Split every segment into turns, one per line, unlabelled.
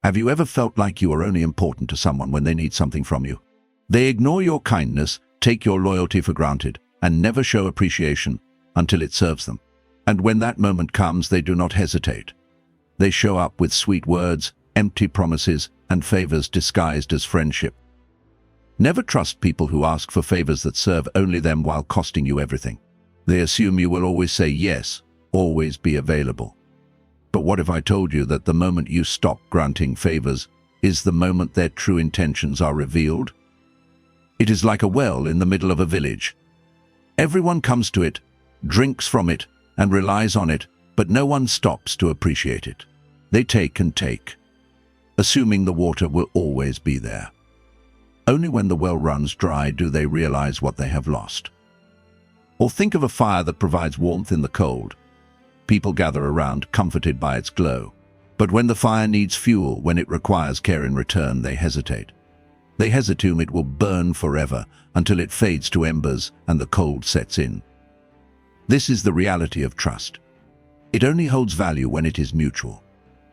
Have you ever felt like you are only important to someone when they need something from you? They ignore your kindness, take your loyalty for granted, and never show appreciation until it serves them. And when that moment comes, they do not hesitate. They show up with sweet words, empty promises, and favors disguised as friendship. Never trust people who ask for favors that serve only them while costing you everything. They assume you will always say yes, always be available. But what if I told you that the moment you stop granting favors is the moment their true intentions are revealed? It is like a well in the middle of a village. Everyone comes to it, drinks from it, and relies on it, but no one stops to appreciate it. They take and take, assuming the water will always be there. Only when the well runs dry do they realize what they have lost. Or think of a fire that provides warmth in the cold. People gather around, comforted by its glow. But when the fire needs fuel, when it requires care in return, they hesitate. They assume it will burn forever until it fades to embers and the cold sets in. This is the reality of trust. It only holds value when it is mutual.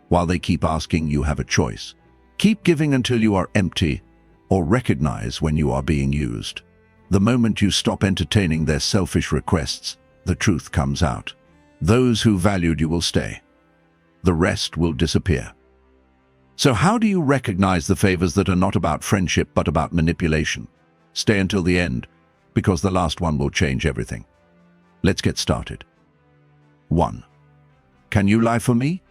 While they keep asking, you have a choice. Keep giving until you are empty, or recognize when you are being used. The moment you stop entertaining their selfish requests, the truth comes out. Those who valued you will stay. The rest will disappear. So how do you recognize the favors that are not about friendship but about manipulation? Stay until the end, because the last one will change everything. Let's get started. 1. Can you lie for me?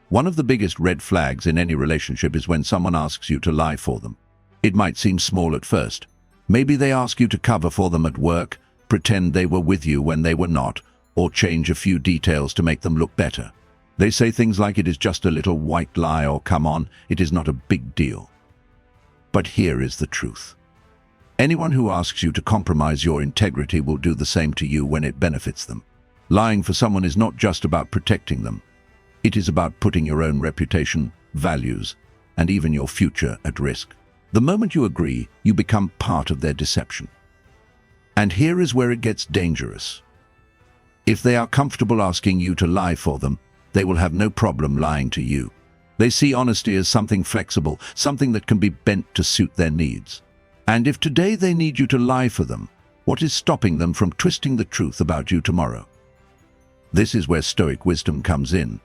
One of the biggest red flags in any relationship is when someone asks you to lie for them. It might seem small at first. Maybe they ask you to cover for them at work, pretend they were with you when they were not, or change a few details to make them look better. They say things like it is just a little white lie or come on, it is not a big deal. But here is the truth. Anyone who asks you to compromise your integrity will do the same to you when it benefits them. Lying for someone is not just about protecting them. It is about putting your own reputation, values, and even your future at risk. The moment you agree, you become part of their deception. And here is where it gets dangerous. If they are comfortable asking you to lie for them, they will have no problem lying to you. They see honesty as something flexible, something that can be bent to suit their needs. And if today they need you to lie for them, what is stopping them from twisting the truth about you tomorrow? This is where Stoic wisdom comes in.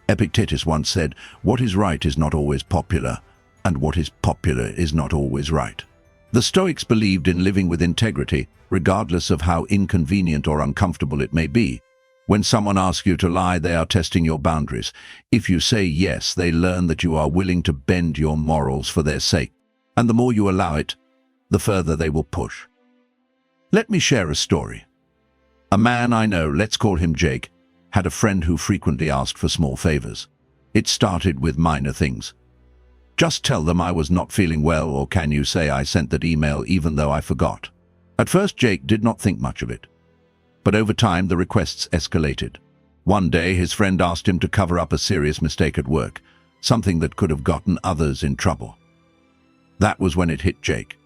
Epictetus once said, "What is right is not always popular, and what is popular is not always right." The Stoics believed in living with integrity, regardless of how inconvenient or uncomfortable it may be. When someone asks you to lie, they are testing your boundaries. If you say yes, they learn that you are willing to bend your morals for their sake. And the more you allow it, the further they will push. Let me share a story. A man I know, let's call him Jake, had a friend who frequently asked for small favors. It started with minor things. Just tell them I was not feeling well, or can you say I sent that email even though I forgot? At first, Jake did not think much of it. But over time, the requests escalated. One day, his friend asked him to cover up a serious mistake at work, something that could have gotten others in trouble. That was when it hit Jake.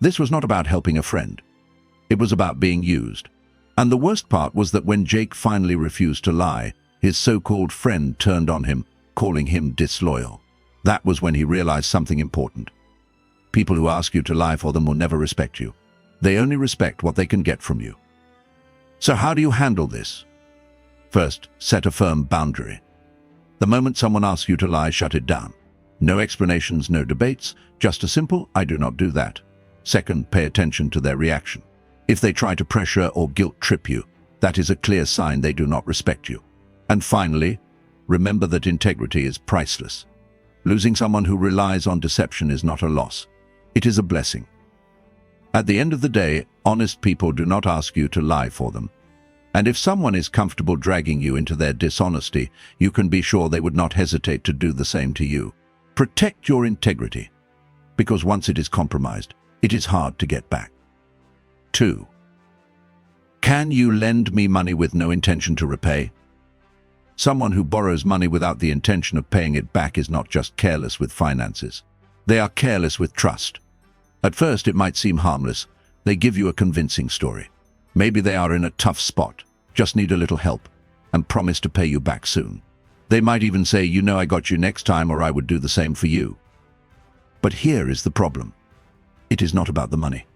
This was not about helping a friend. It was about being used. And the worst part was that when Jake finally refused to lie, his so-called friend turned on him, calling him disloyal. That was when he realized something important. People who ask you to lie for them will never respect you. They only respect what they can get from you. So how do you handle this? First, set a firm boundary. The moment someone asks you to lie, shut it down. No explanations, no debates, just a simple, "I do not do that." Second, pay attention to their reaction. If they try to pressure or guilt trip you, that is a clear sign they do not respect you. And finally, remember that integrity is priceless. Losing someone who relies on deception is not a loss. It is a blessing. At the end of the day, honest people do not ask you to lie for them. And if someone is comfortable dragging you into their dishonesty, you can be sure they would not hesitate to do the same to you. Protect your integrity, because once it is compromised, it is hard to get back. 2. Can you lend me money with no intention to repay? Someone who borrows money without the intention of paying it back is not just careless with finances. They are careless with trust. At first, it might seem harmless. They give you a convincing story. Maybe they are in a tough spot, just need a little help, and promise to pay you back soon. They might even say, "You know, I got you next time, or I would do the same for you." But here is the problem. It is not about the money.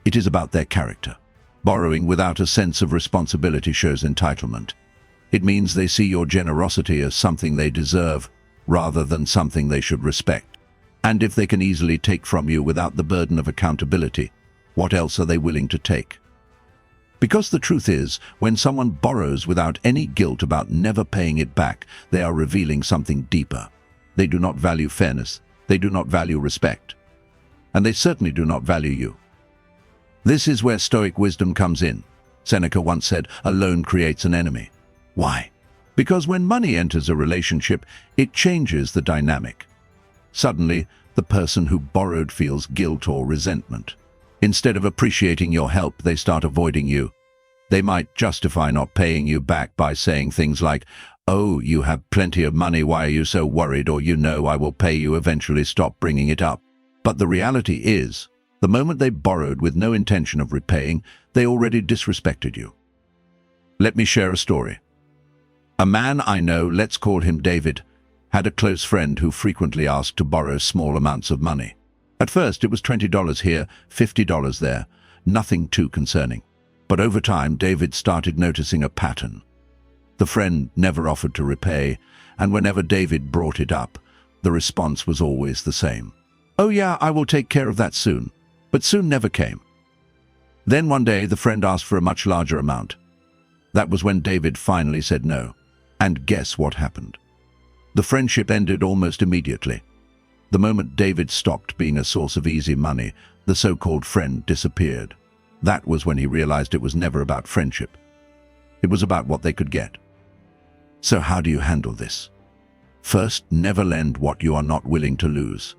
It is about their character. Borrowing without a sense of responsibility shows entitlement. It means they see your generosity as something they deserve, rather than something they should respect. And if they can easily take from you without the burden of accountability, what else are they willing to take? Because the truth is, when someone borrows without any guilt about never paying it back, they are revealing something deeper. They do not value fairness. They do not value respect. And they certainly do not value you. This is where Stoic wisdom comes in. Seneca once said, "A loan creates an enemy." Why? Because when money enters a relationship, it changes the dynamic. Suddenly, the person who borrowed feels guilt or resentment. Instead of appreciating your help, they start avoiding you. They might justify not paying you back by saying things like, "Oh, you have plenty of money, why are you so worried?" Or, "You know, I will pay you eventually, stop bringing it up." But the reality is, the moment they borrowed with no intention of repaying, they already disrespected you. Let me share a story. A man I know, let's call him David, had a close friend who frequently asked to borrow small amounts of money. At first, it was $20 here, $50 there, nothing too concerning. But over time, David started noticing a pattern. The friend never offered to repay, and whenever David brought it up, the response was always the same. "Oh yeah, I will take care of that soon." But soon never came. Then one day, the friend asked for a much larger amount. That was when David finally said no. And guess what happened? The friendship ended almost immediately. The moment David stopped being a source of easy money, the so-called friend disappeared. That was when he realized it was never about friendship. It was about what they could get. So how do you handle this? First, never lend what you are not willing to lose.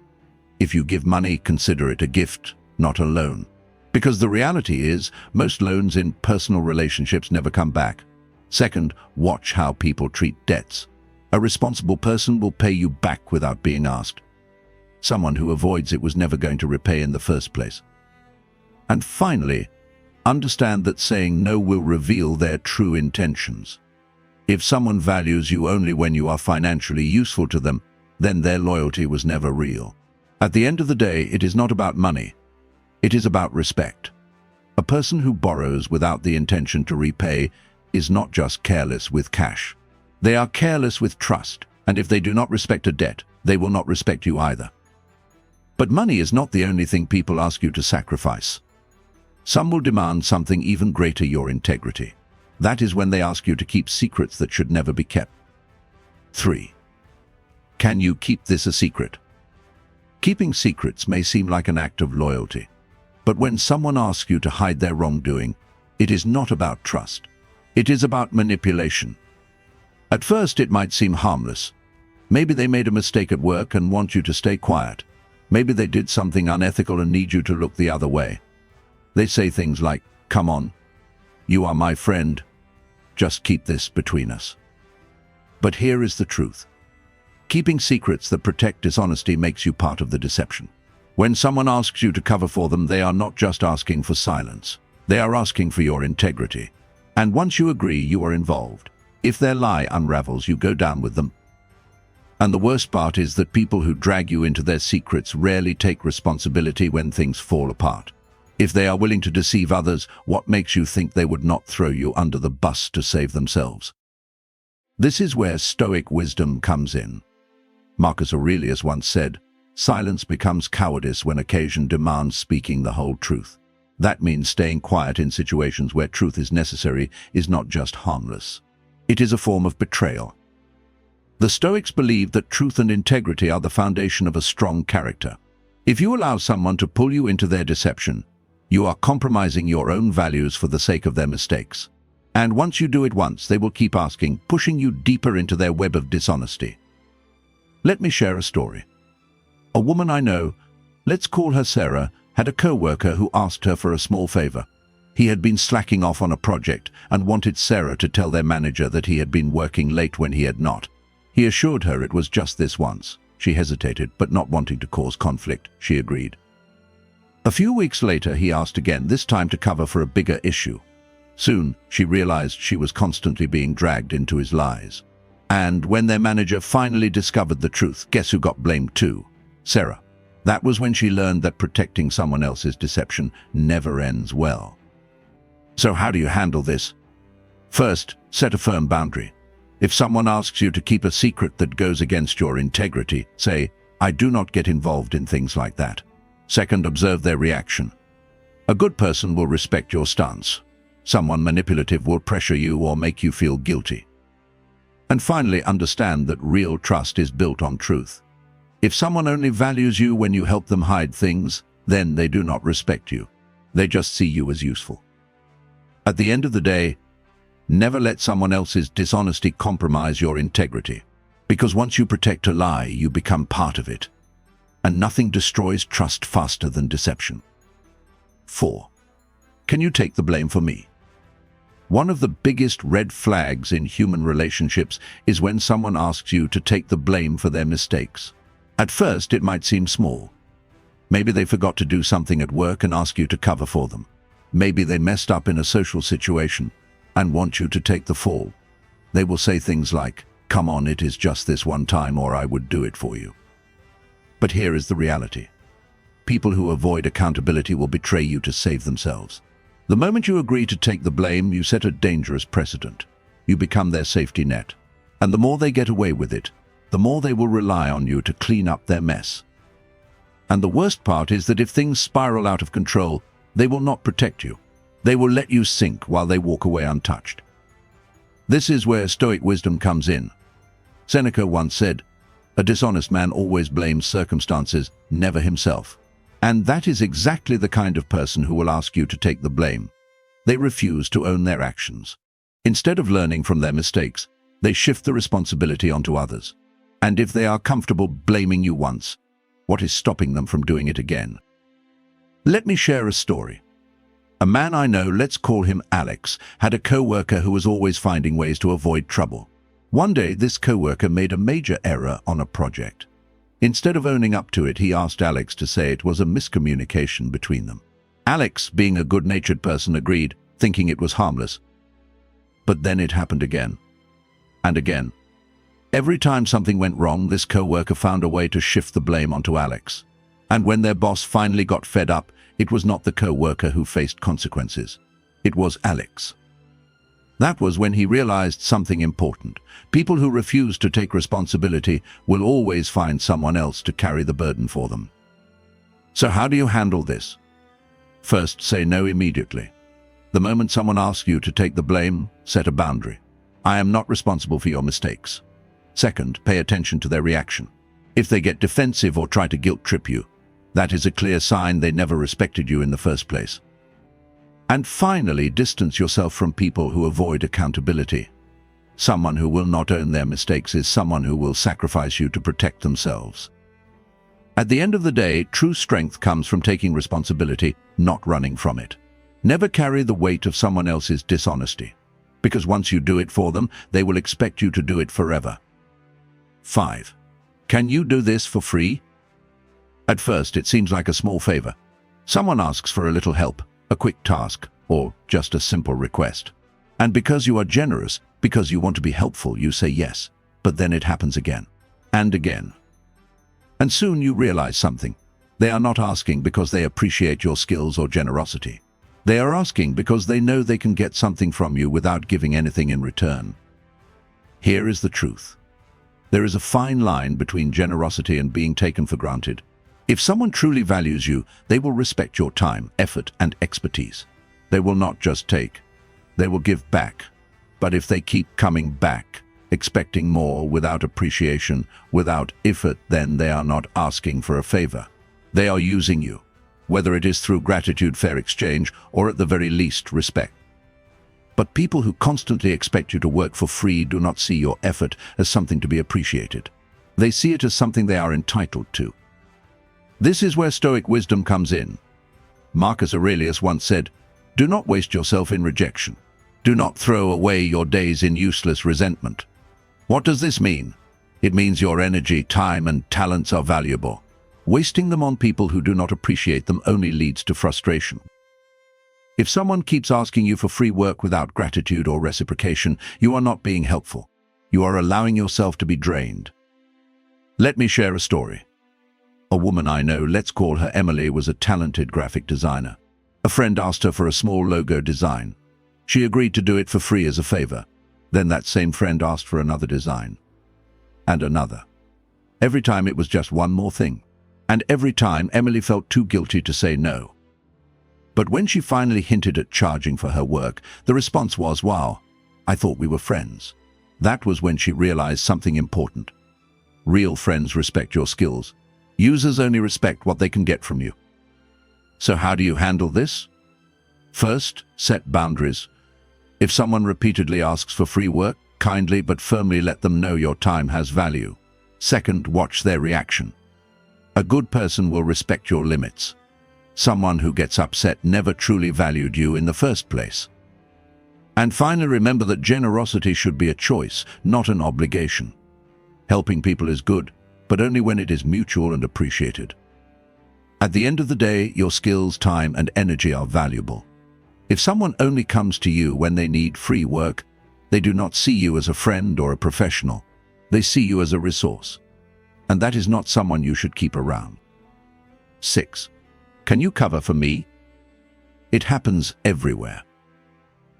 If you give money, consider it a gift, not a loan. Because the reality is, most loans in personal relationships never come back. Second, watch how people treat debts. A responsible person will pay you back without being asked. Someone who avoids it was never going to repay in the first place. And finally, understand that saying no will reveal their true intentions. If someone values you only when you are financially useful to them, then their loyalty was never real. At the end of the day, it is not about money. It is about respect. A person who borrows without the intention to repay is not just careless with cash. They are careless with trust, and if they do not respect a debt, they will not respect you either. But money is not the only thing people ask you to sacrifice. Some will demand something even greater, your integrity. That is when they ask you to keep secrets that should never be kept. 3. Can you keep this a secret? Keeping secrets may seem like an act of loyalty. But when someone asks you to hide their wrongdoing, it is not about trust. It is about manipulation. At first, it might seem harmless. Maybe they made a mistake at work and want you to stay quiet. Maybe they did something unethical and need you to look the other way. They say things like, "Come on, you are my friend. Just keep this between us." But here is the truth. Keeping secrets that protect dishonesty makes you part of the deception. When someone asks you to cover for them, they are not just asking for silence. They are asking for your integrity. And once you agree, you are involved. If their lie unravels, you go down with them. And the worst part is that people who drag you into their secrets rarely take responsibility when things fall apart. If they are willing to deceive others, what makes you think they would not throw you under the bus to save themselves? This is where Stoic wisdom comes in. Marcus Aurelius once said, "Silence becomes cowardice when occasion demands speaking the whole truth." That means staying quiet in situations where truth is necessary is not just harmless. It is a form of betrayal. The Stoics believed that truth and integrity are the foundation of a strong character. If you allow someone to pull you into their deception, you are compromising your own values for the sake of their mistakes. And once you do it once, they will keep asking, pushing you deeper into their web of dishonesty. Let me share a story. A woman I know, let's call her Sarah, had a co-worker who asked her for a small favor. He had been slacking off on a project and wanted Sarah to tell their manager that he had been working late when he had not. He assured her it was just this once. She hesitated, but not wanting to cause conflict, she agreed. A few weeks later, he asked again, this time to cover for a bigger issue. Soon, she realized she was constantly being dragged into his lies. And when their manager finally discovered the truth, guess who got blamed too? Sarah. That was when she learned that protecting someone else's deception never ends well. So how do you handle this? First, set a firm boundary. If someone asks you to keep a secret that goes against your integrity, say, "I do not get involved in things like that." Second, observe their reaction. A good person will respect your stance. Someone manipulative will pressure you or make you feel guilty. And finally, understand that real trust is built on truth. If someone only values you when you help them hide things, then they do not respect you. They just see you as useful. At the end of the day, never let someone else's dishonesty compromise your integrity, because once you protect a lie, you become part of it. And nothing destroys trust faster than deception. 4. Can you take the blame for me? One of the biggest red flags in human relationships is when someone asks you to take the blame for their mistakes. At first, it might seem small. Maybe they forgot to do something at work and ask you to cover for them. Maybe they messed up in a social situation and want you to take the fall. They will say things like, "Come on, it is just this one time, or I would do it for you." But here is the reality. People who avoid accountability will betray you to save themselves. The moment you agree to take the blame, you set a dangerous precedent. You become their safety net. And the more they get away with it, the more they will rely on you to clean up their mess. And the worst part is that if things spiral out of control, they will not protect you. They will let you sink while they walk away untouched. This is where Stoic wisdom comes in. Seneca once said, "A dishonest man always blames circumstances, never himself." And that is exactly the kind of person who will ask you to take the blame. They refuse to own their actions. Instead of learning from their mistakes, they shift the responsibility onto others. And if they are comfortable blaming you once, what is stopping them from doing it again? Let me share a story. A man I know, let's call him Alex, had a co-worker who was always finding ways to avoid trouble. One day, this co-worker made a major error on a project. Instead of owning up to it, he asked Alex to say it was a miscommunication between them. Alex, being a good-natured person, agreed, thinking it was harmless. But then it happened again. And again. Every time something went wrong, this co-worker found a way to shift the blame onto Alex. And when their boss finally got fed up, it was not the co-worker who faced consequences. It was Alex. That was when he realized something important. People who refuse to take responsibility will always find someone else to carry the burden for them. So how do you handle this? First, say no immediately. The moment someone asks you to take the blame, set a boundary. I am not responsible for your mistakes. Second, pay attention to their reaction. If they get defensive or try to guilt-trip you, that is a clear sign they never respected you in the first place. And finally, distance yourself from people who avoid accountability. Someone who will not own their mistakes is someone who will sacrifice you to protect themselves. At the end of the day, true strength comes from taking responsibility, not running from it. Never carry the weight of someone else's dishonesty, because once you do it for them, they will expect you to do it forever. 5. Can you do this for free? At first, it seems like a small favor. Someone asks for a little help, a quick task, or just a simple request. And because you are generous, because you want to be helpful, you say yes. But then it happens again, and again. And soon you realize something. They are not asking because they appreciate your skills or generosity. They are asking because they know they can get something from you without giving anything in return. Here is the truth. There is a fine line between generosity and being taken for granted. If someone truly values you, they will respect your time, effort, and expertise. They will not just take, they will give back. But if they keep coming back, expecting more without appreciation, without effort, then they are not asking for a favor. They are using you, whether it is through gratitude, fair exchange, or at the very least, respect. But people who constantly expect you to work for free do not see your effort as something to be appreciated. They see it as something they are entitled to. This is where Stoic wisdom comes in. Marcus Aurelius once said, "Do not waste yourself in rejection. Do not throw away your days in useless resentment." What does this mean? It means your energy, time, and talents are valuable. Wasting them on people who do not appreciate them only leads to frustration. If someone keeps asking you for free work without gratitude or reciprocation, you are not being helpful. you are allowing yourself to be drained. Let me share a story. A woman I know, let's call her Emily, was a talented graphic designer. A friend asked her for a small logo design. She agreed to do it for free as a favor. Then that same friend asked for another design. And another. Every time it was just one more thing. And every time Emily felt too guilty to say no. But when she finally hinted at charging for her work, the response was, "Wow, I thought we were friends." That was when she realized something important. Real friends respect your skills. Users only respect what they can get from you. So how do you handle this? First, set boundaries. If someone repeatedly asks for free work, kindly but firmly let them know your time has value. Second, watch their reaction. A good person will respect your limits. Someone who gets upset never truly valued you in the first place. And finally, remember that generosity should be a choice, not an obligation. Helping people is good, but only when it is mutual and appreciated. At the end of the day, your skills, time, and energy are valuable. If someone only comes to you when they need free work, they do not see you as a friend or a professional. They see you as a resource. And that is not someone you should keep around. 6. Can you cover for me? It happens everywhere.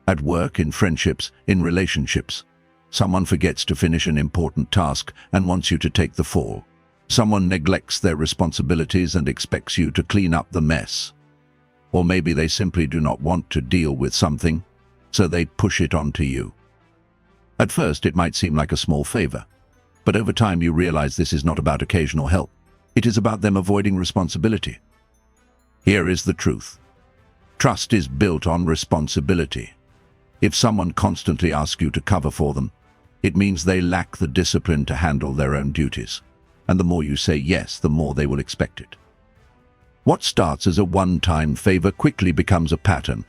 At work, in friendships, in relationships. Someone forgets to finish an important task and wants you to take the fall. Someone neglects their responsibilities and expects you to clean up the mess. Or maybe they simply do not want to deal with something, so they push it onto you. At first, it might seem like a small favor, but over time you realize this is not about occasional help. It is about them avoiding responsibility. Here is the truth. Trust is built on responsibility. If someone constantly asks you to cover for them, it means they lack the discipline to handle their own duties. And the more you say yes, the more they will expect it. What starts as a one-time favor quickly becomes a pattern.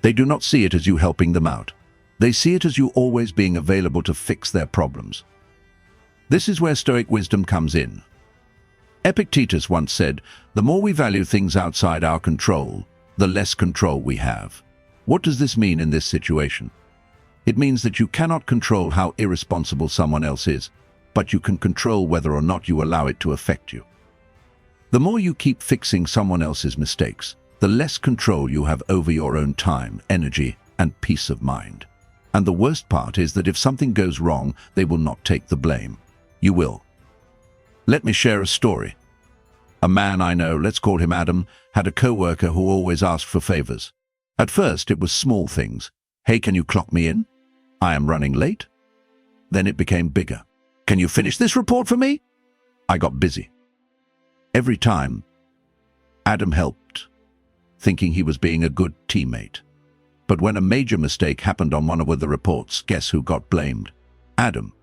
They do not see it as you helping them out. They see it as you always being available to fix their problems. This is where Stoic wisdom comes in. Epictetus once said, "The more we value things outside our control, the less control we have." What does this mean in this situation? It means that you cannot control how irresponsible someone else is, but you can control whether or not you allow it to affect you. The more you keep fixing someone else's mistakes, the less control you have over your own time, energy, and peace of mind. And the worst part is that if something goes wrong, they will not take the blame. You will. Let me share a story. A man I know, let's call him Adam, had a co-worker who always asked for favors. At first, it was small things. "Hey, can you clock me in? I am running late." Then it became bigger. "Can you finish this report for me? I got busy." Every time, Adam helped, thinking he was being a good teammate. But when a major mistake happened on one of the reports, guess who got blamed? Adam.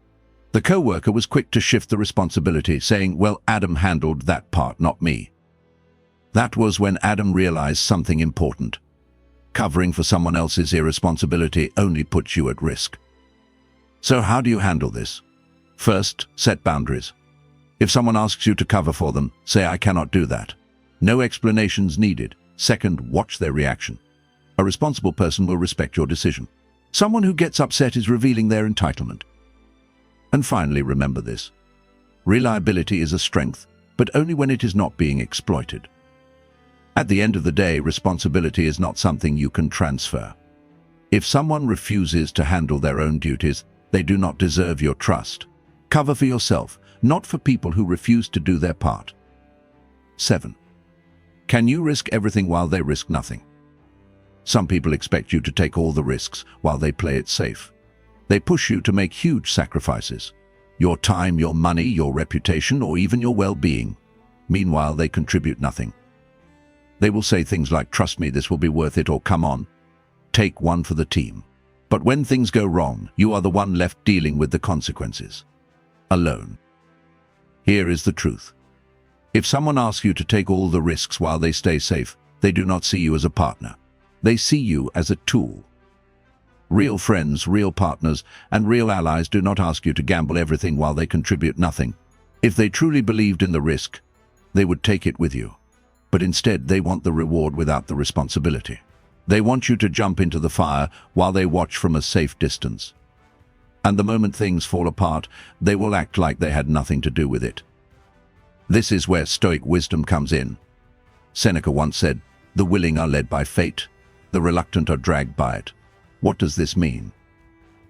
The co-worker was quick to shift the responsibility, saying, "Well, Adam handled that part, not me." That was when Adam realized something important. Covering for someone else's irresponsibility only puts you at risk. So how do you handle this? First, set boundaries. If someone asks you to cover for them, say, "I cannot do that." No explanations needed. Second, watch their reaction. A responsible person will respect your decision. Someone who gets upset is revealing their entitlement. And finally, remember this. Reliability is a strength, but only when it is not being exploited. At the end of the day, responsibility is not something you can transfer. If someone refuses to handle their own duties, they do not deserve your trust. Cover for yourself, not for people who refuse to do their part. 7. Can you risk everything while they risk nothing? Some people expect you to take all the risks while they play it safe. They push you to make huge sacrifices. Your time, your money, your reputation, or even your well-being. Meanwhile, they contribute nothing. They will say things like, "Trust me, this will be worth it," or "Come on, take one for the team." But when things go wrong, you are the one left dealing with the consequences. Alone. Here is the truth. If someone asks you to take all the risks while they stay safe, they do not see you as a partner. They see you as a tool. Real friends, real partners, and real allies do not ask you to gamble everything while they contribute nothing. If they truly believed in the risk, they would take it with you. But instead, they want the reward without the responsibility. They want you to jump into the fire while they watch from a safe distance. And the moment things fall apart, they will act like they had nothing to do with it. This is where Stoic wisdom comes in. Seneca once said, "The willing are led by fate, the reluctant are dragged by it." What does this mean?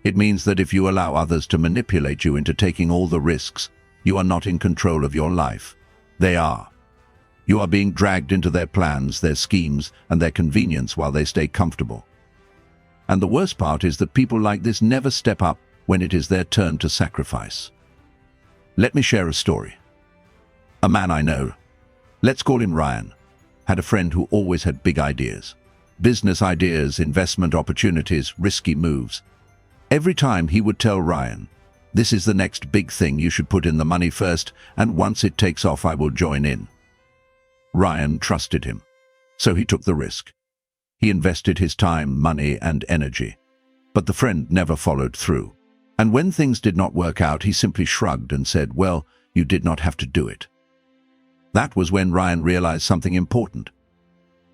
It means that if you allow others to manipulate you into taking all the risks, you are not in control of your life. They are. You are being dragged into their plans, their schemes, and their convenience while they stay comfortable. And the worst part is that people like this never step up when it is their turn to sacrifice. Let me share a story. A man I know, let's call him Ryan, had a friend who always had big ideas. Business ideas, investment opportunities, risky moves. Every time he would tell Ryan, "This is the next big thing, you should put in the money first, and once it takes off I will join in." Ryan trusted him, so he took the risk. He invested his time, money, and energy. But the friend never followed through. And when things did not work out, he simply shrugged and said, "Well, you did not have to do it." That was when Ryan realized something important.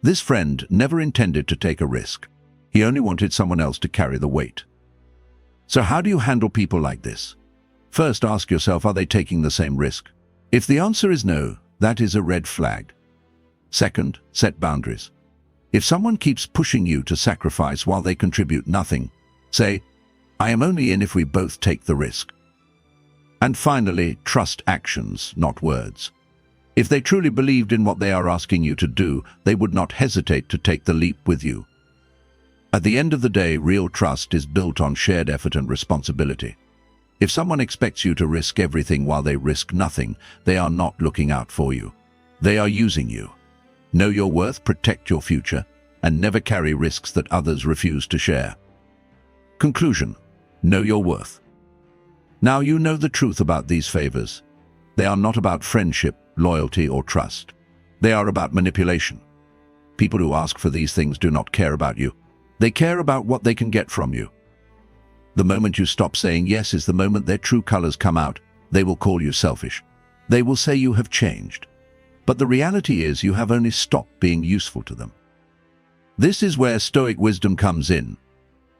This friend never intended to take a risk. He only wanted someone else to carry the weight. So how do you handle people like this? First, ask yourself, are they taking the same risk? If the answer is no, that is a red flag. Second, set boundaries. If someone keeps pushing you to sacrifice while they contribute nothing, say, "I am only in if we both take the risk." And finally, trust actions, not words. If they truly believed in what they are asking you to do, they would not hesitate to take the leap with you. At the end of the day, real trust is built on shared effort and responsibility. If someone expects you to risk everything while they risk nothing, they are not looking out for you. They are using you. Know your worth, protect your future, and never carry risks that others refuse to share. Conclusion: know your worth. Now you know the truth about these favors. They are not about friendship, loyalty, or trust. They are about manipulation. People who ask for these things do not care about you. They care about what they can get from you. The moment you stop saying yes is the moment their true colors come out. They will call you selfish. They will say you have changed. But the reality is you have only stopped being useful to them. This is where Stoic wisdom comes in.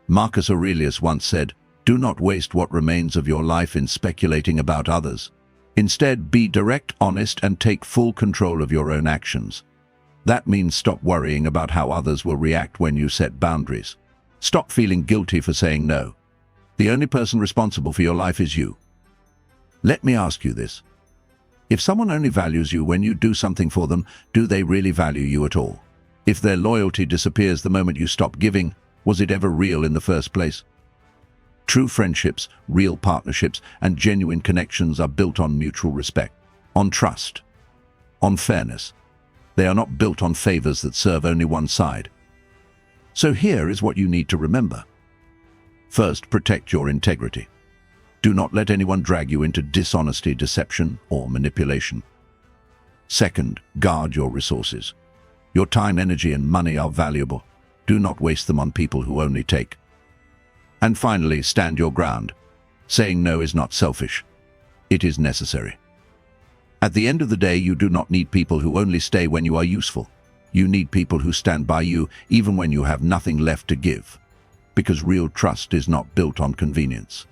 Marcus Aurelius once said, "Do not waste what remains of your life in speculating about others. Instead, be direct, honest, and take full control of your own actions." That means stop worrying about how others will react when you set boundaries. Stop feeling guilty for saying no. The only person responsible for your life is you. Let me ask you this. If someone only values you when you do something for them, do they really value you at all? If their loyalty disappears the moment you stop giving, was it ever real in the first place? True friendships, real partnerships, and genuine connections are built on mutual respect, on trust, on fairness. They are not built on favors that serve only one side. So here is what you need to remember. First, protect your integrity. Do not let anyone drag you into dishonesty, deception, or manipulation. Second, guard your resources. Your time, energy, and money are valuable. Do not waste them on people who only take. And finally, stand your ground. Saying no is not selfish. It is necessary. At the end of the day, you do not need people who only stay when you are useful. You need people who stand by you even when you have nothing left to give. Because real trust is not built on convenience.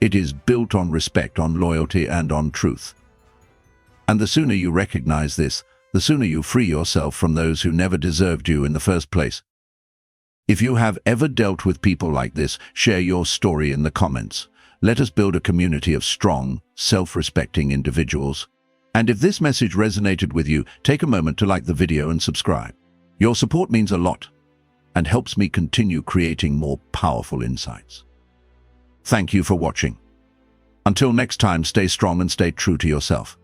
It is built on respect, on loyalty, and on truth. And the sooner you recognize this, the sooner you free yourself from those who never deserved you in the first place. If you have ever dealt with people like this, share your story in the comments. Let us build a community of strong, self-respecting individuals. And if this message resonated with you, take a moment to like the video and subscribe. Your support means a lot and helps me continue creating more powerful insights. Thank you for watching. Until next time, stay strong and stay true to yourself.